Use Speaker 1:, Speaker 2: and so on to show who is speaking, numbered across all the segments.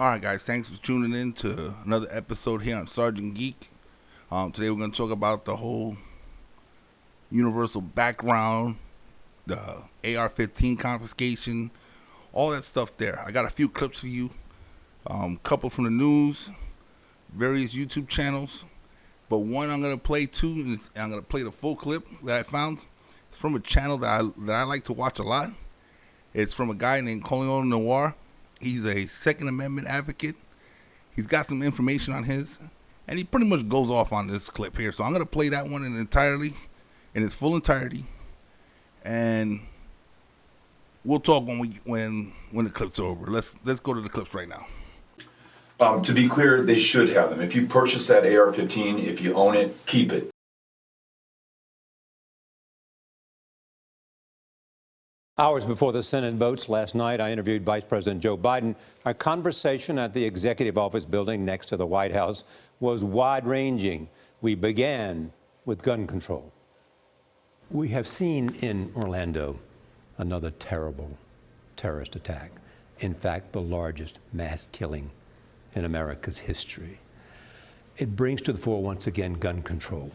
Speaker 1: Alright guys, thanks for tuning in to another episode here on Sergeant Geek. Today we're going to talk about the whole universal background, the AR-15 confiscation, all that stuff there. I got a few clips for you, couple from the news, various YouTube channels, but one I'm going to play too, and I'm going to play the full clip that I found. It's from a channel that I like to watch a lot. It's from a guy named Noir. He's a Second Amendment advocate. He's got some information on his, and he pretty much goes off on this clip here. So I'm going to play that one in its full entirety, and we'll talk when the clips are over. Let's go to the clips right now.
Speaker 2: To be clear, they should have them. If you purchase that AR-15, if you own it, keep it.
Speaker 3: Hours before the Senate votes last night, I interviewed Vice President Joe Biden. Our conversation at the Executive Office building next to the White House was wide-ranging. We began with gun control. We have seen in Orlando another terrible terrorist attack. In fact, the largest mass killing in America's history. It brings to the fore, once again, gun control.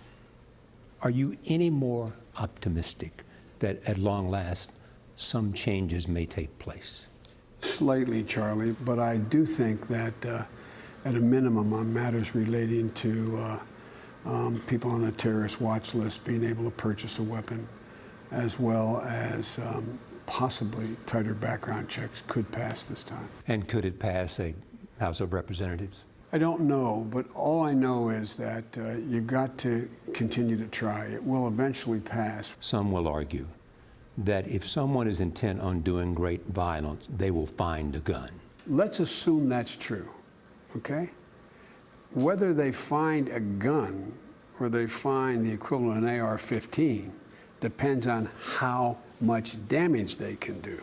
Speaker 3: Are you any more optimistic that at long last, some changes may take place?
Speaker 4: Slightly, Charlie, but I do think that at a minimum on matters relating to people on the terrorist watch list being able to purchase a weapon, as well as possibly tighter background checks, could pass this time.
Speaker 3: And could it pass a House of Representatives?
Speaker 4: I don't know, but all I know is that you've got to continue to try. It will eventually pass.
Speaker 3: Some will argue that if someone is intent on doing great violence, they will find a gun.
Speaker 4: Let's assume that's true, okay? Whether they find a gun or they find the equivalent of an AR-15 depends on how much damage they can do.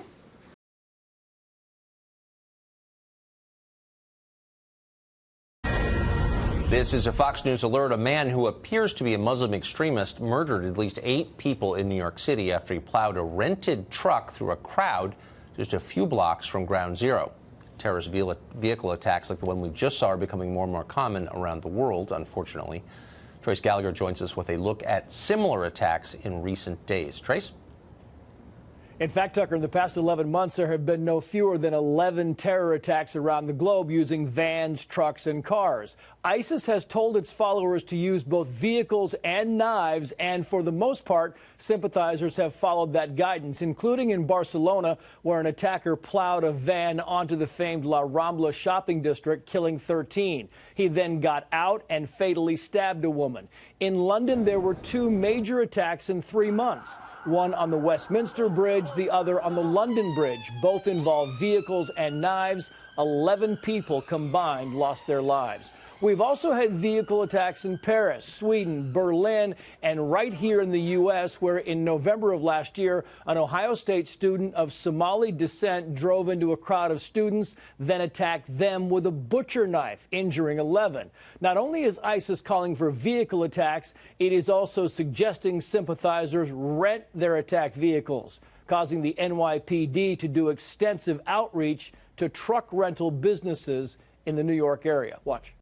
Speaker 5: This is a Fox News alert. A man who appears to be a Muslim extremist murdered at least 8 people in New York City after he plowed a rented truck through a crowd just a few blocks from Ground Zero. Terrorist vehicle attacks like the one we just saw are becoming more and more common around the world, unfortunately. Trace Gallagher joins us with a look at similar attacks in recent days. Trace?
Speaker 6: In fact, Tucker, in the past 11 months, there have been no fewer than 11 terror attacks around the globe using vans, trucks, and cars. ISIS has told its followers to use both vehicles and knives, and for the most part, sympathizers have followed that guidance, including in Barcelona, where an attacker plowed a van onto the famed La Rambla shopping district, killing 13. He then got out and fatally stabbed a woman. In London, there were 2 major attacks in 3 months. One on the Westminster Bridge, the other on the London Bridge. Both involved vehicles and knives. 11 people combined lost their lives. We've also had vehicle attacks in Paris, Sweden, Berlin, and right here in the U.S., where in November of last year, an Ohio State student of Somali descent drove into a crowd of students, then attacked them with a butcher knife, injuring 11. Not only is ISIS calling for vehicle attacks, it is also suggesting sympathizers rent their attack vehicles, causing the NYPD to do extensive outreach to truck rental businesses in the New York area. Watch.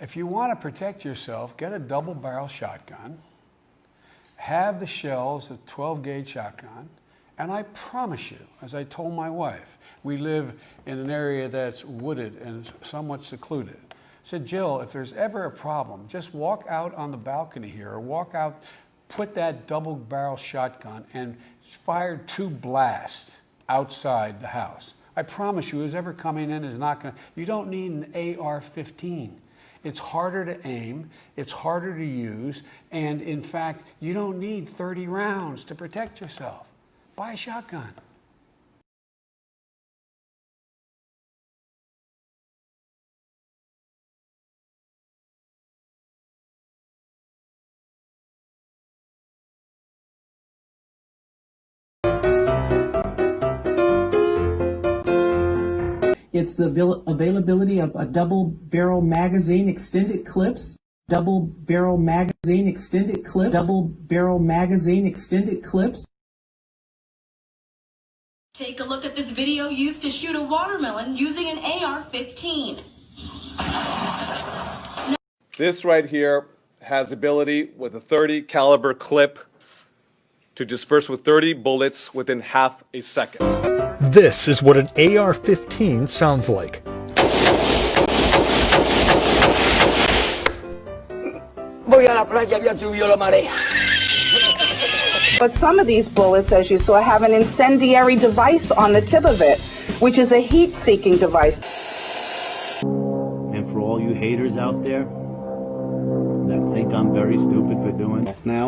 Speaker 4: If you want to protect yourself, get a double-barrel shotgun, have the shells, a 12-gauge shotgun, and I promise you, as I told my wife, we live in an area that's wooded and somewhat secluded. I said, Jill, if there's ever a problem, just walk out on the balcony here or walk out, put that double-barrel shotgun and fire 2 blasts outside the house. I promise you, who's ever coming in is not going to, you don't need an AR-15. It's harder to aim, it's harder to use, and in fact, you don't need 30 rounds to protect yourself. Buy a shotgun.
Speaker 7: It's the availability of a double barrel magazine, extended clips, Double barrel magazine extended clips. Double barrel magazine extended clips.
Speaker 8: Take a look at this video used to shoot a watermelon using an AR-15.
Speaker 9: This right here has ability with a .30 caliber clip to disperse with 30 bullets within half a second.
Speaker 10: This is what an AR-15 sounds like.
Speaker 11: But some of these bullets, as you saw, have an incendiary device on the tip of it, which is a heat-seeking device.
Speaker 12: And for all you haters out there that think I'm very stupid for doing it now,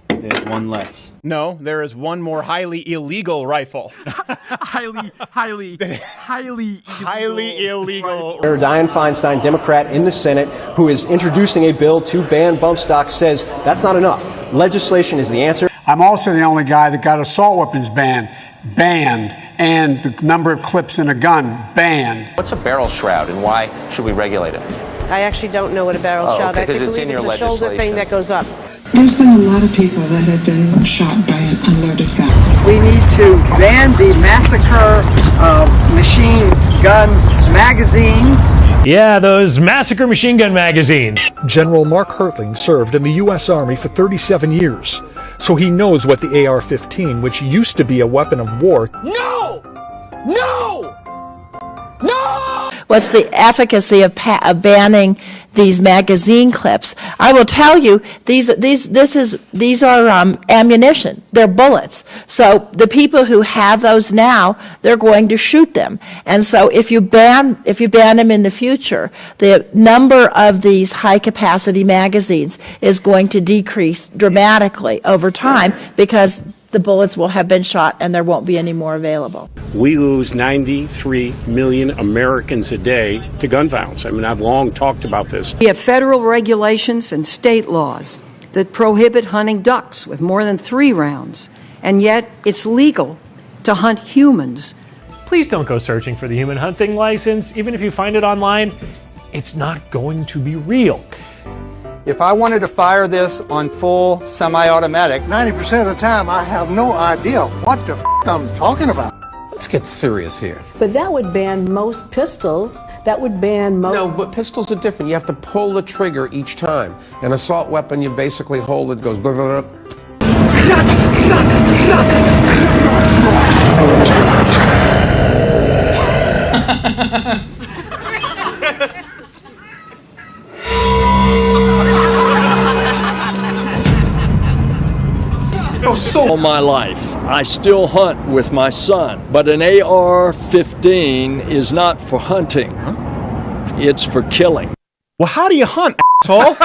Speaker 12: there's one less.
Speaker 13: No, there is one more highly illegal rifle.
Speaker 14: highly
Speaker 13: illegal.
Speaker 15: Senator Dianne Feinstein, Democrat in the Senate, who is introducing a bill to ban bump stocks, says that's not enough. Legislation is the answer.
Speaker 4: I'm also the only guy that got assault weapons banned, and the number of clips in a gun banned.
Speaker 5: What's a barrel shroud and why should we regulate it?
Speaker 16: I actually don't know what a barrel shroud is.
Speaker 5: Okay, because it's in your legislation.
Speaker 16: Shoulder thing that goes up.
Speaker 17: There's been a lot of people that have been shot by an unloaded gun.
Speaker 18: We need to ban the massacre of machine gun magazines.
Speaker 14: Yeah, those massacre machine gun magazines.
Speaker 10: General Mark Hertling served in the U.S. Army for 37 years, so he knows what the AR-15, which used to be a weapon of war.
Speaker 14: No! No! No!
Speaker 19: What's the efficacy of banning these magazine clips? I will tell you, these are ammunition. They're bullets. So the people who have those now, they're going to shoot them. And so if you ban them in the future, the number of these high capacity magazines is going to decrease dramatically over time because the bullets will have been shot and there won't be any more available.
Speaker 20: We lose 93 million Americans a day to gun violence. I mean, I've long talked about this.
Speaker 21: We have federal regulations and state laws that prohibit hunting ducks with more than 3 rounds, and yet it's legal to hunt humans.
Speaker 14: Please don't go searching for the human hunting license. Even if you find it online, it's not going to be real.
Speaker 18: If I wanted to fire this on full semi-automatic,
Speaker 22: 90% of the time I have no idea what the I'm talking about.
Speaker 23: Let's get serious here.
Speaker 16: But that would ban most pistols. That would ban most...
Speaker 23: No, but pistols are different. You have to pull the trigger each time. An assault weapon, you basically hold it, goes... Blah, blah, blah.
Speaker 24: All my life, I still hunt with my son, but an AR-15 is not for hunting. It's for killing.
Speaker 13: Well, how do you hunt, asshole?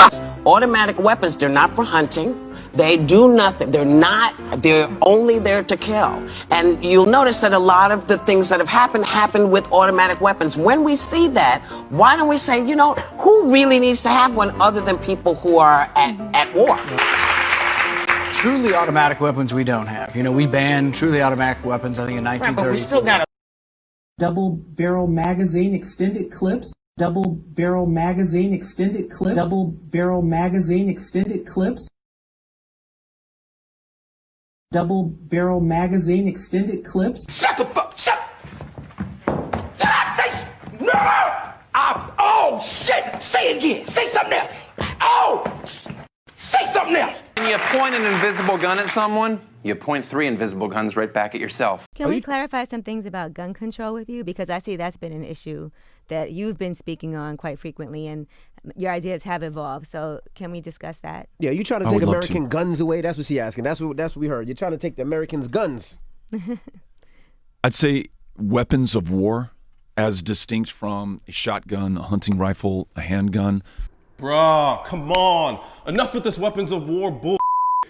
Speaker 25: Automatic weapons, they're not for hunting. They do nothing. They're only there to kill. And you'll notice that a lot of the things that have happened with automatic weapons. When we see that, why don't we say, you know, who really needs to have one other than people who are at war?
Speaker 26: Truly automatic weapons we don't have. You know, we banned truly automatic weapons, I think, in 1930.
Speaker 11: But we still got a double barrel magazine extended clips. Double barrel magazine extended clips. Double barrel magazine extended clips. Double barrel magazine extended clips.
Speaker 27: Shut the fuck! Shut! Did I say no? Oh shit! Say it again. Say something else. Oh! Say something else.
Speaker 28: When you point an invisible gun at someone, you point 3 invisible guns right back at yourself.
Speaker 29: Can we clarify some things about gun control with you? Because I see that's been an issue that you've been speaking on quite frequently, and your ideas have evolved. So can we discuss that?
Speaker 23: Yeah, you trying to take American guns away? That's what she's asking. That's what we heard. You're trying to take the Americans' guns.
Speaker 30: I'd say weapons of war, as distinct from a shotgun, a hunting rifle, a handgun.
Speaker 31: Bruh, come on. Enough with this weapons of war bull.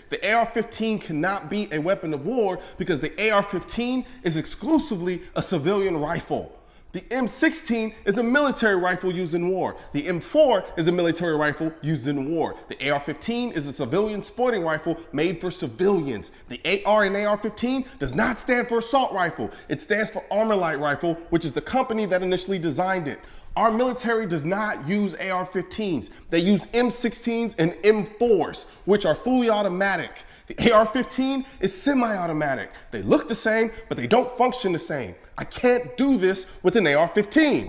Speaker 31: The AR-15 cannot be a weapon of war because the AR-15 is exclusively a civilian rifle. The M16 is a military rifle used in war. The M4 is a military rifle used in war. The AR-15 is a civilian sporting rifle made for civilians. The AR in AR-15 does not stand for assault rifle. It stands for Armor Light Rifle, which is the company that initially designed it. Our military does not use AR-15s. They use M16s and M4s, which are fully automatic. The AR-15 is semi-automatic. They look the same, but they don't function the same. I can't do this with an AR-15.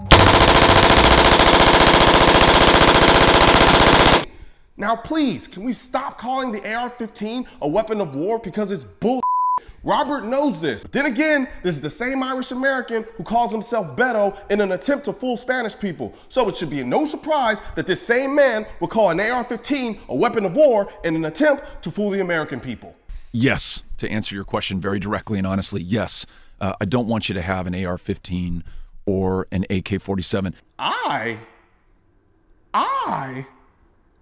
Speaker 31: Now please, can we stop calling the AR-15 a weapon of war because it's bull? Robert knows this. But then again, this is the same Irish American who calls himself Beto in an attempt to fool Spanish people. So it should be no surprise that this same man will call an AR-15 a weapon of war in an attempt to fool the American people.
Speaker 30: Yes, to answer your question very directly and honestly, yes. I don't want you to have an AR-15 or an AK-47.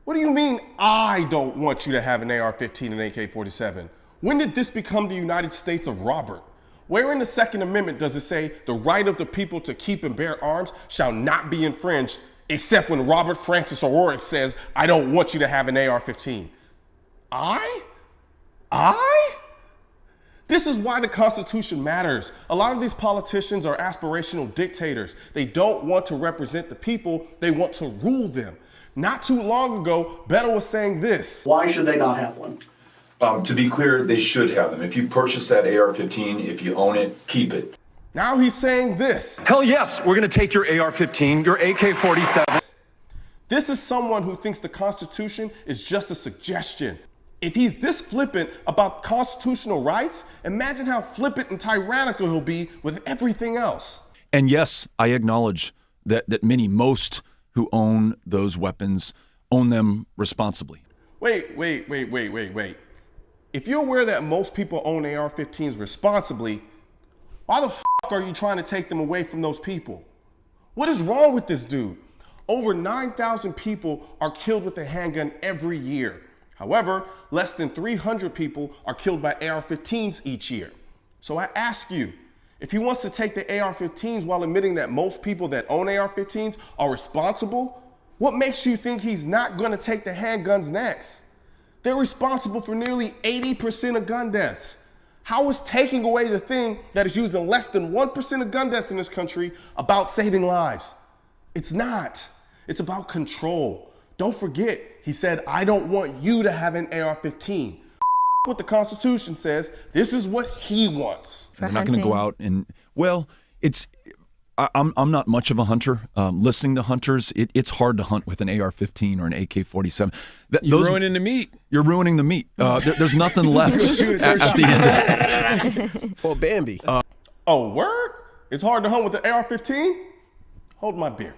Speaker 31: What do you mean I don't want you to have an AR-15 and AK-47? When did this become the United States of Robert? Where in the Second Amendment does it say the right of the people to keep and bear arms shall not be infringed, except when Robert Francis O'Rourke says, I don't want you to have an AR-15? This is why the Constitution matters. A lot of these politicians are aspirational dictators. They don't want to represent the people, they want to rule them. Not too long ago, Beto was saying this.
Speaker 1: Why should they not have one?
Speaker 2: To be clear, they should have them. If you purchase that AR-15, if you own it, keep it.
Speaker 31: Now he's saying this.
Speaker 3: Hell yes, we're gonna take your AR-15, your AK-47.
Speaker 31: This is someone who thinks the Constitution is just a suggestion. If he's this flippant about constitutional rights, imagine how flippant and tyrannical he'll be with everything else.
Speaker 30: And yes, I acknowledge that most who own those weapons own them responsibly.
Speaker 31: Wait. If you're aware that most people own AR-15s responsibly, why the f*** are you trying to take them away from those people? What is wrong with this dude? Over 9,000 people are killed with a handgun every year. However, less than 300 people are killed by AR-15s each year. So I ask you, if he wants to take the AR-15s while admitting that most people that own AR-15s are responsible, what makes you think he's not going to take the handguns next? They're responsible for nearly 80% of gun deaths. How is taking away the thing that is used in less than 1% of gun deaths in this country about saving lives? It's not. It's about control. Don't forget, he said, I don't want you to have an AR-15. What the Constitution says, this is what he wants.
Speaker 30: They're not going to go out and, well, I'm not much of a hunter. Listening to hunters, it's hard to hunt with an AR-15 or an AK-47.
Speaker 4: You're ruining the meat.
Speaker 30: You're ruining the meat. There's nothing left at the end.
Speaker 4: Well, Bambi.
Speaker 31: Oh, word? It's hard to hunt with the AR-15? Hold my beer.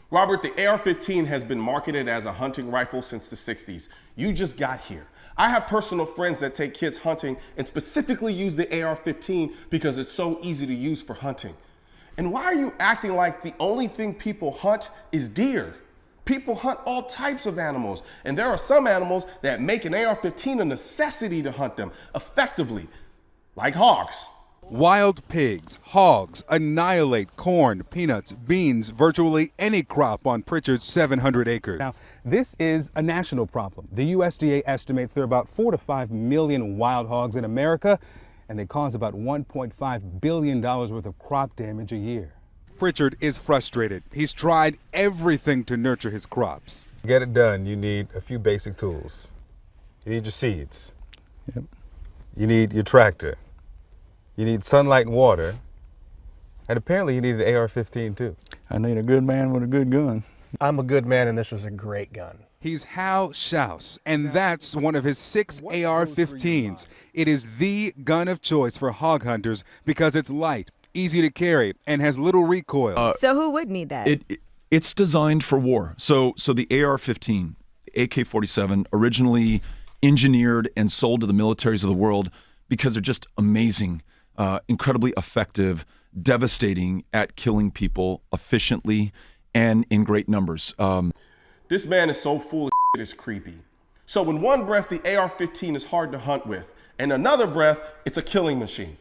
Speaker 31: Robert, the AR-15 has been marketed as a hunting rifle since the 60s. You just got here. I have personal friends that take kids hunting and specifically use the AR-15 because it's so easy to use for hunting. And why are you acting like the only thing people hunt is deer? People hunt all types of animals, and there are some animals that make an AR-15 a necessity to hunt them effectively, like hogs.
Speaker 5: Wild pigs, hogs, annihilate corn, peanuts, beans, virtually any crop on Pritchard's 700 acres.
Speaker 6: Now, this is a national problem. The USDA estimates there are about 4 to 5 million wild hogs in America, and they cause about $1.5 billion worth of crop damage a year.
Speaker 5: Pritchard is frustrated. He's tried everything to nurture his crops.
Speaker 6: To get it done, you need a few basic tools. You need your seeds. Yep. You need your tractor. You need sunlight and water, and apparently you need an AR-15 too.
Speaker 7: I need a good man with a good gun.
Speaker 4: I'm a good man, and this is a great gun.
Speaker 5: He's Hal Schaus, and that's one of his 6 AR-15s. It is the gun of choice for hog hunters because it's light, easy to carry, and has little recoil.
Speaker 29: So who would need that?
Speaker 30: It's designed for war. So the AR-15, AK-47, originally engineered and sold to the militaries of the world because they're just amazing. incredibly effective, devastating at killing people efficiently and in great numbers.
Speaker 31: This man is so full of shit, it's creepy. So in one breath, the AR-15 is hard to hunt with. In another breath, it's a killing machine.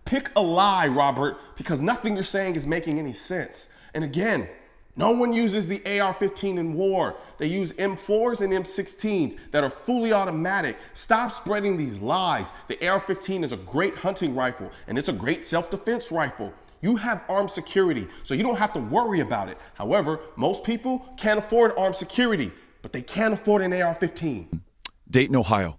Speaker 31: Pick a lie, Robert, because nothing you're saying is making any sense. And again, no one uses the AR-15 in war. They use M4s and M16s that are fully automatic. Stop spreading these lies. The AR-15 is a great hunting rifle, and it's a great self-defense rifle. You have armed security, so you don't have to worry about it. However, most people can't afford armed security, but they can't afford an AR-15.
Speaker 30: Dayton, Ohio,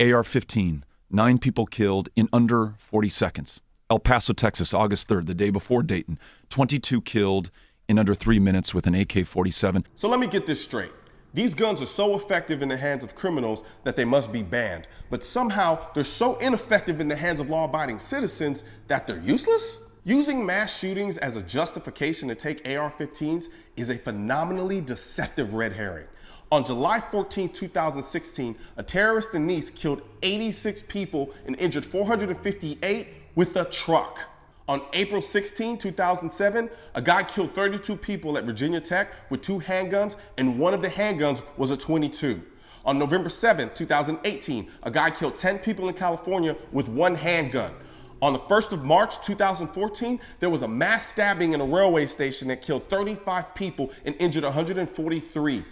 Speaker 30: AR-15, 9 people killed in under 40 seconds. El Paso, Texas, August 3rd, the day before Dayton, 22 killed in under 3 minutes with an AK-47.
Speaker 31: So let me get this straight. These guns are so effective in the hands of criminals that they must be banned. But somehow they're so ineffective in the hands of law-abiding citizens that they're useless? Using mass shootings as a justification to take AR-15s is a phenomenally deceptive red herring. On July 14, 2016, a terrorist in Nice killed 86 people and injured 458 with a truck. On April 16, 2007, a guy killed 32 people at Virginia Tech with 2 handguns, and one of the handguns was a .22. On November 7, 2018, a guy killed 10 people in California with 1 handgun. On the 1st of March, 2014, there was a mass stabbing in a railway station that killed 35 people and injured 143.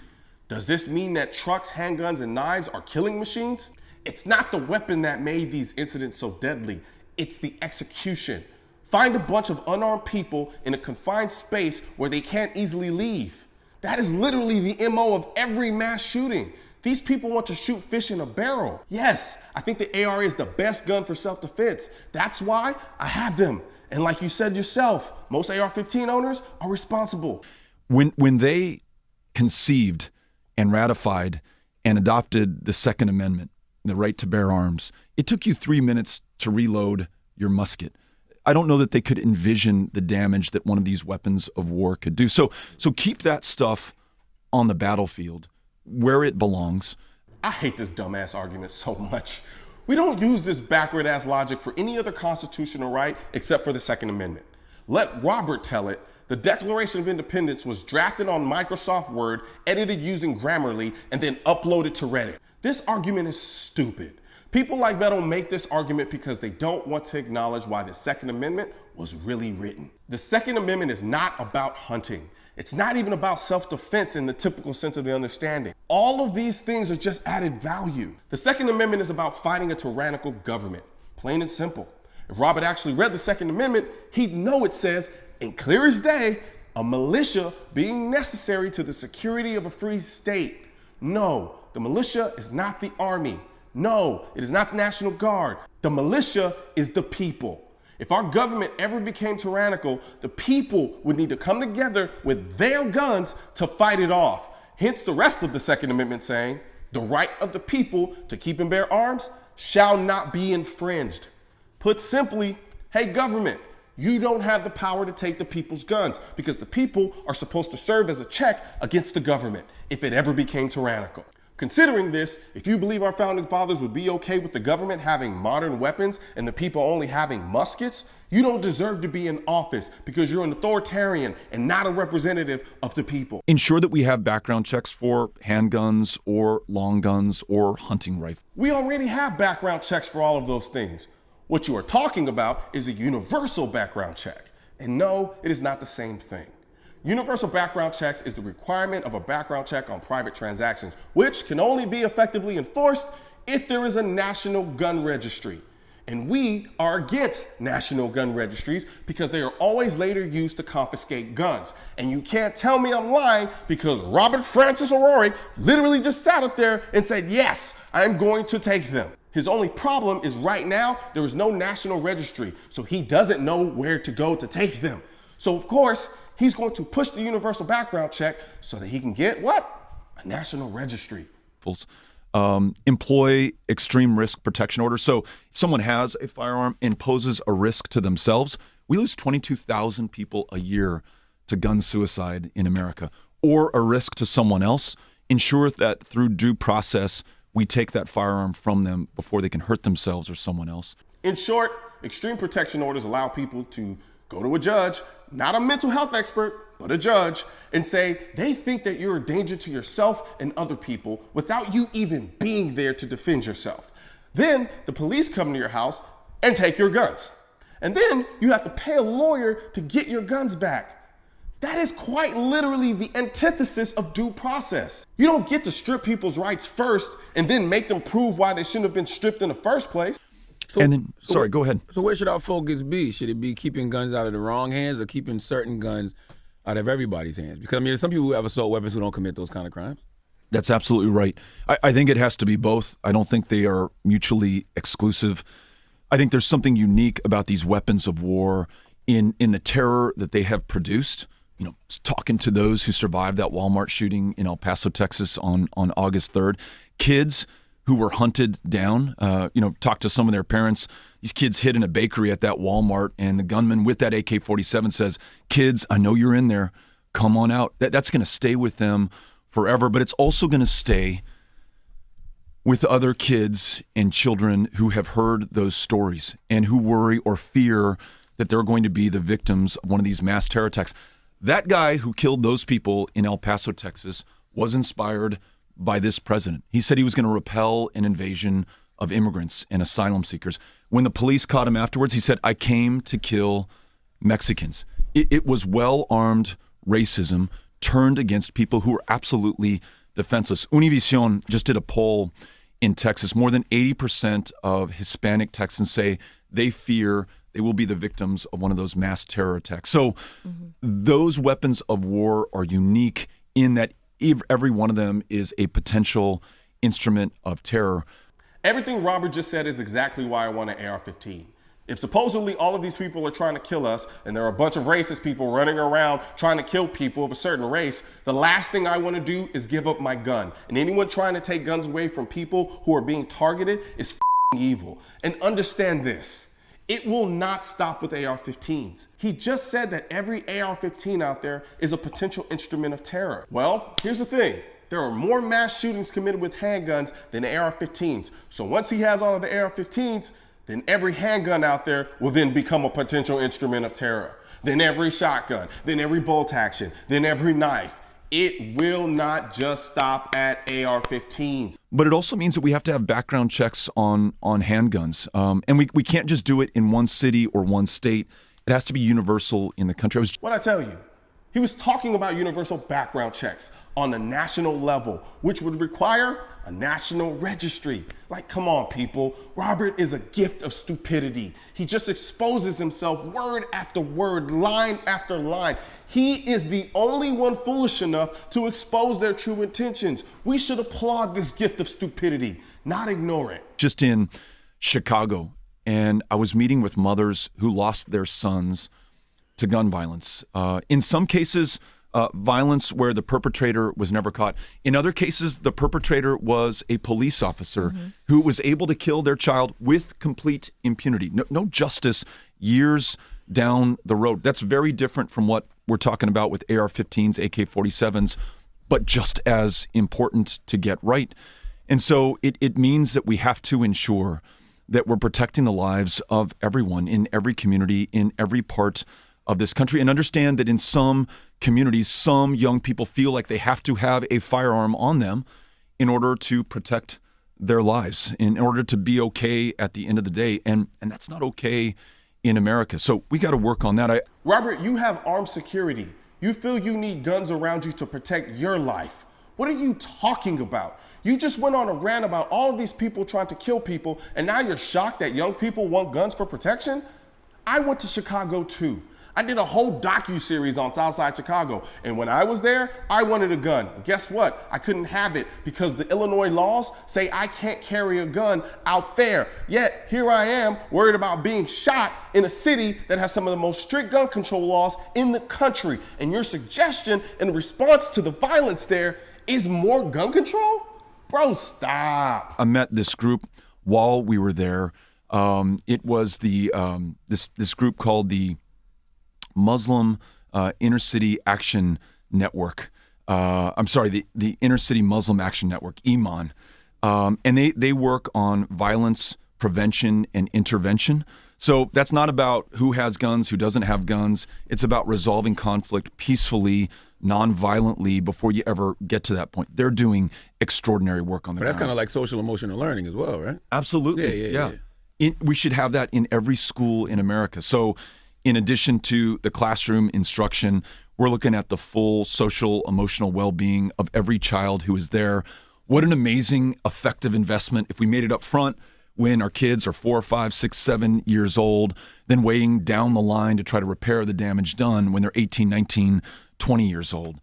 Speaker 31: Does this mean that trucks, handguns, and knives are killing machines? It's not the weapon that made these incidents so deadly. It's the execution. Find a bunch of unarmed people in a confined space where they can't easily leave. That is literally the MO of every mass shooting. These people want to shoot fish in a barrel. Yes, I think the AR is the best gun for self-defense. That's why I have them. And like you said yourself, most AR-15 owners are responsible.
Speaker 30: When they conceived and ratified and adopted the Second Amendment, the right to bear arms, it took you 3 minutes to reload your musket. I don't know that they could envision the damage that one of these weapons of war could do. So keep that stuff on the battlefield where it belongs.
Speaker 31: I hate this dumbass argument so much. We don't use this backward ass logic for any other constitutional right except for the Second Amendment. Let Robert tell it. The Declaration of Independence was drafted on Microsoft Word, edited using Grammarly, and then uploaded to Reddit. This argument is stupid. People like Beto make this argument because they don't want to acknowledge why the Second Amendment was really written. The Second Amendment is not about hunting. It's not even about self-defense in the typical sense of the understanding. All of these things are just added value. The Second Amendment is about fighting a tyrannical government, plain and simple. If Robert actually read the Second Amendment, he'd know it says, in clear as day, a militia being necessary to the security of a free state. No, the militia is not the army. No, it is not the National Guard. The militia is the people. If our government ever became tyrannical, the people would need to come together with their guns to fight it off. Hence the rest of the Second Amendment saying, the right of the people to keep and bear arms shall not be infringed. Put simply, hey government, you don't have the power to take the people's guns because the people are supposed to serve as a check against the government if it ever became tyrannical. Considering this, if you believe our founding fathers would be okay with the government having modern weapons and the people only having muskets, you don't deserve to be in office because you're an authoritarian and not a representative of the people.
Speaker 30: Ensure that we have background checks for handguns or long guns or hunting rifles.
Speaker 31: We already have background checks for all of those things. What you are talking about is a universal background check. And no, it is not the same thing. Universal background checks is the requirement of a background check on private transactions, which can only be effectively enforced if there is a national gun registry. And we are against national gun registries because they are always later used to confiscate guns. And you can't tell me I'm lying because Robert Francis O'Rourke literally just sat up there and said, yes, I'm going to take them. His only problem is right now, there is no national registry, so he doesn't know where to go to take them. So of course, he's going to push the universal background check so that he can get what? A national registry.
Speaker 30: Employ extreme risk protection orders. So if someone has a firearm and poses a risk to themselves, we lose 22,000 people a year to gun suicide in America, or a risk to someone else. Ensure that through due process, we take that firearm from them before they can hurt themselves or someone else.
Speaker 31: In short, extreme protection orders allow people to go to a judge, not a mental health expert, but a judge, and say they think that you're a danger to yourself and other people without you even being there to defend yourself. Then the police come to your house and take your guns. And then you have to pay a lawyer to get your guns back. That is quite literally the antithesis of due process. You don't get to strip people's rights first and then make them prove why they shouldn't have been stripped in the first place.
Speaker 30: Sorry, go ahead.
Speaker 1: So where should our focus be? Should it be keeping guns out of the wrong hands or keeping certain guns out of everybody's hands? Because, I mean, there's some people who have assault weapons who don't commit those kind of crimes.
Speaker 30: That's absolutely right. I think it has to be both. I don't think they are mutually exclusive. I think there's something unique about these weapons of war in the terror that they have produced. You know, talking to those who survived that Walmart shooting in El Paso, Texas on August 3rd, kids who were hunted down, talked to some of their parents. These kids hid in a bakery at that Walmart, and the gunman with that AK-47 says, "Kids, I know you're in there. Come on out." That's going to stay with them forever, but it's also going to stay with other kids and children who have heard those stories and who worry or fear that they're going to be the victims of one of these mass terror attacks. That guy who killed those people in El Paso, Texas, was inspired by this president. He said he was going to repel an invasion of immigrants and asylum seekers. When the police caught him afterwards, he said, "I came to kill Mexicans." It was well-armed racism turned against people who were absolutely defenseless. Univision just did a poll in Texas. More than 80% of Hispanic Texans say they fear they will be the victims of one of those mass terror attacks. So those weapons of war are unique in that every one of them is a potential instrument of terror.
Speaker 31: Everything Robert just said is exactly why I want an AR-15. If supposedly all of these people are trying to kill us and there are a bunch of racist people running around trying to kill people of a certain race, the last thing I want to do is give up my gun. And anyone trying to take guns away from people who are being targeted is evil. And understand this. It will not stop with AR-15s. He just said that every AR-15 out there is a potential instrument of terror. Well, here's the thing. There are more mass shootings committed with handguns than AR-15s. So once he has all of the AR-15s, then every handgun out there will then become a potential instrument of terror. Then every shotgun, then every bolt action, then every knife. It will not just stop at AR-15s.
Speaker 30: But it also means that we have to have background checks on handguns. And we can't just do it in one city or one state. It has to be universal in the country.
Speaker 31: What'd I tell you? He was talking about universal background checks on a national level, which would require a national registry. Like, come on, people. Robert is a gift of stupidity. He just exposes himself word after word, line after line. He is the only one foolish enough to expose their true intentions. We should applaud this gift of stupidity, not ignore it.
Speaker 30: Just in Chicago, and I was meeting with mothers who lost their sons to gun violence. In some cases, violence where the perpetrator was never caught. In other cases, the perpetrator was a police officer who was able to kill their child with complete impunity. No justice years down the road. That's very different from what we're talking about with AR-15s, AK-47s, but just as important to get right. And so it means that we have to ensure that we're protecting the lives of everyone in every community, in every part of this country, and understand that in some communities, some young people feel like they have to have a firearm on them in order to protect their lives, in order to be okay at the end of the day. And that's not okay in America. So we got to work on that.
Speaker 31: Robert, you have armed security. You feel you need guns around you to protect your life. What are you talking about? You just went on a rant about all of these people trying to kill people, and now you're shocked that young people want guns for protection? I went to Chicago too. I did a whole docu-series on Southside Chicago, and when I was there, I wanted a gun. Guess what? I couldn't have it because the Illinois laws say I can't carry a gun out there. Yet, here I am, worried about being shot in a city that has some of the most strict gun control laws in the country. And your suggestion in response to the violence there is more gun control? Bro, stop.
Speaker 30: I met this group while we were there. It was the this group called the Muslim Inner City Action Network. The Inner City Muslim Action Network, IMAN. And they work on violence prevention and intervention. So that's not about who has guns, who doesn't have guns. It's about resolving conflict peacefully, non-violently before you ever get to that point. They're doing extraordinary work on the
Speaker 1: But that's
Speaker 30: ground.
Speaker 1: kind of like social emotional learning as well, right?
Speaker 30: Absolutely,
Speaker 1: Yeah.
Speaker 30: We should have that in every school in America. So in addition to the classroom instruction, we're looking at the full social, emotional well-being of every child who is there. What an amazing, effective investment if we made it up front when our kids are 4, 5, 6, 7 years old, then waiting down the line to try to repair the damage done when they're 18, 19, 20 years old.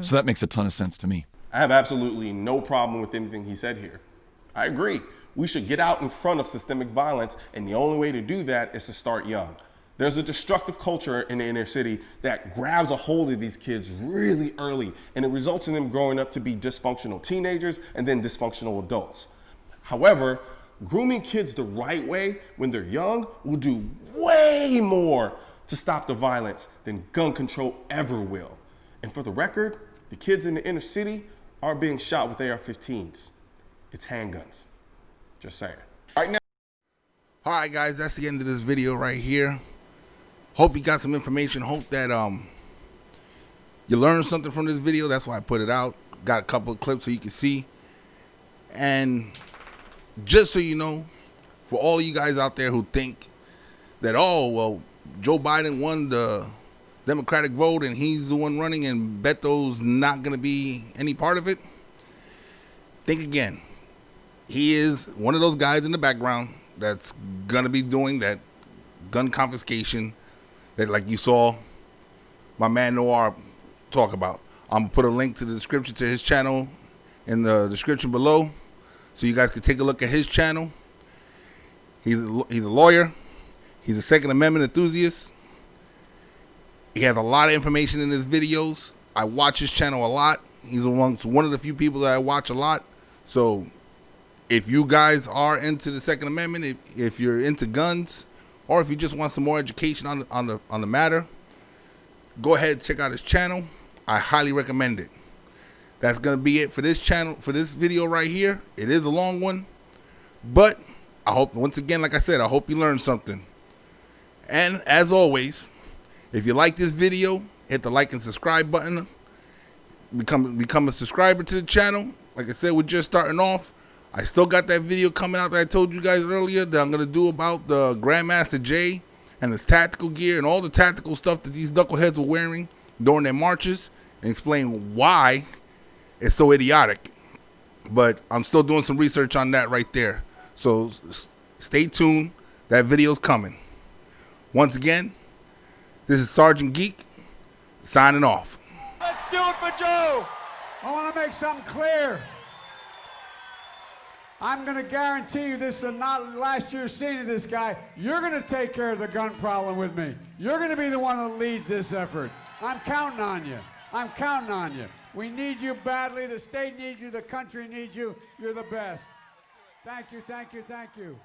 Speaker 30: So that makes a ton of sense to me.
Speaker 31: I have absolutely no problem with anything he said here. I agree. We should get out in front of systemic violence, and the only way to do that is to start young. There's a destructive culture in the inner city that grabs a hold of these kids really early, and it results in them growing up to be dysfunctional teenagers and then dysfunctional adults. However, grooming kids the right way when they're young will do way more to stop the violence than gun control ever will. And for the record, the kids in the inner city aren't being shot with AR-15s. It's handguns. Just saying. Right now.
Speaker 8: All right, guys, that's the end of this video right here. Hope you got some information. Hope that you learned something from this video. That's why I put it out. Got a couple of clips so you can see. And just so you know, for all you guys out there who think that, oh, well, Joe Biden won the Democratic vote and he's the one running and Beto's not going to be any part of it, think again. He is one of those guys in the background that's going to be doing that gun confiscation that, like you saw my man Noir talk about. I'm going to put a link to the description to his channel in the description below so you guys can take a look at his channel. He's a lawyer. He's a Second Amendment enthusiast. He has a lot of information in his videos. I watch his channel a lot. He's amongst one of the few people that I watch a lot. So if you guys are into the Second Amendment, if you're into guns, or if you just want some more education on the matter, go ahead and check out his channel. I highly recommend it. That's going to be it for this channel, for this video right here. It is a long one, but I hope, once again, like I said, I hope you learned something. And as always, if you like this video, hit the like and subscribe button. Become a subscriber to the channel. Like I said, we're just starting off. I still got that video coming out that I told you guys earlier that I'm going to do about the Grandmaster Jay and his tactical gear and all the tactical stuff that these knuckleheads were wearing during their marches, and explain why it's so idiotic. But I'm still doing some research on that right there. So stay tuned. That video's coming. Once again, this is Sergeant Geek signing off.
Speaker 9: Let's do it for Joe. I want to make something clear. I'm going to guarantee you this is not last year's scene of this guy. You're going to take care of the gun problem with me. You're going to be the one that leads this effort. I'm counting on you. I'm counting on you. We need you badly. The state needs you. The country needs you. You're the best. Thank you, thank you, thank you.